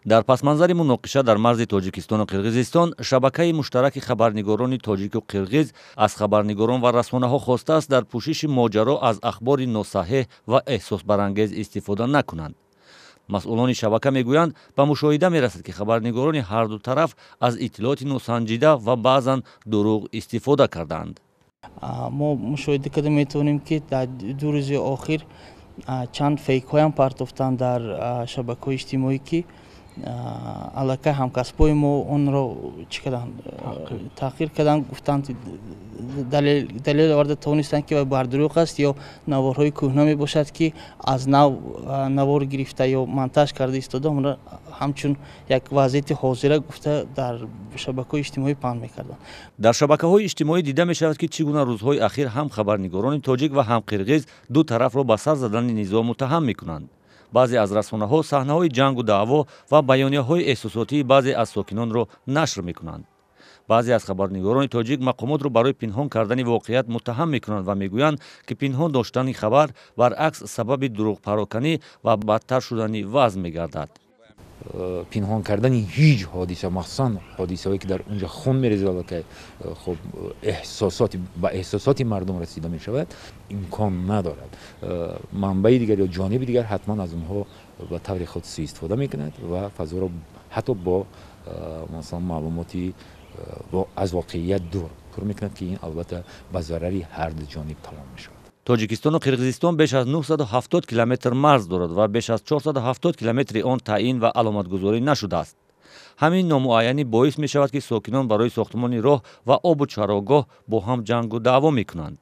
дар пасманзари муноқиша дар марзи тоҷикистону қирғизистон шабакаи муштараки хабарнигорони тоҷику қирғиз аз хабарнигорон ва расонаҳо хостааст дар пӯшиши моҷаро аз ахбори носаҳеҳ ва эҳсосбарангез истифода накунанд. масъулони шабака мегӯянд ба мушоҳида мерасад ки хабарнигорони ҳарду тараф аз иттилооти носанҷида ва баъзан дурӯғ истифода кардаанд. мо мушоҳида карда метавонем ки дар ду рӯзи охир чанд фейкҳоям партофтанд дар шабакаҳои иҷтимоӣ ки аллакай ҳамкасбои мо онро чӣ карданд таҳқир карданд, гуфтанд далел оварда тавонистанд ки бар дурӯғ аст ё наворҳои кӯҳна мебошад ки аз нав навор гирифта ё монтаж карда истода онро ҳамчун як вазъияти ҳозира гуфта дар шабакаҳои иҷтимоӣ паҳн мекарданд. дар шабакаҳои иҷтимоӣ дида мешавад ки чӣ гуна рӯзҳои ахир ҳам хабарнигорони тоҷик ва ҳам қирғиз ду тарафро ба сар задани низоъ муттаҳам мекунанд. баъзе аз расонаҳо саҳнаҳои ҷангу даъво ва баёнияҳои эҳсосотии баъзе аз сокинонро нашр мекунанд. баъзе аз хабарнигорони тоҷик мақомотро барои пинҳон кардани воқеият муттаҳам мекунанд ва мегӯянд ки пинҳон доштани хабар баръакс сабаби дурӯғпароканӣ ва бадтар шудани вазъ мегардад. пинҳон кардани ҳеҷ ҳодиса, махсусан ҳодисаҳое ки дар унҷа хун мерезад, аллакай хуб ба эҳсосоти мардум расида мешавад, имкон надорад. манбаи дигар ё ҷониби дигар ҳатман аз онҳо ба таври хотисӣ истифода мекунад ва фазоро ҳатто бо масалан маълумоти аз воқеият дур кор мекунад ки ин албатта ба зарари ҳарду ҷониб тамом мешавад. тоҷикистону қирғизистон беш аз 970 километр марз дорад ва беш аз 470 километри он таъин ва аломатгузорӣ нашудааст. ҳамин номуайянӣ боис мешавад ки сокинон барои сохтмони роҳ ва обу чарогоҳ бо ҳам ҷангу даъво мекунанд.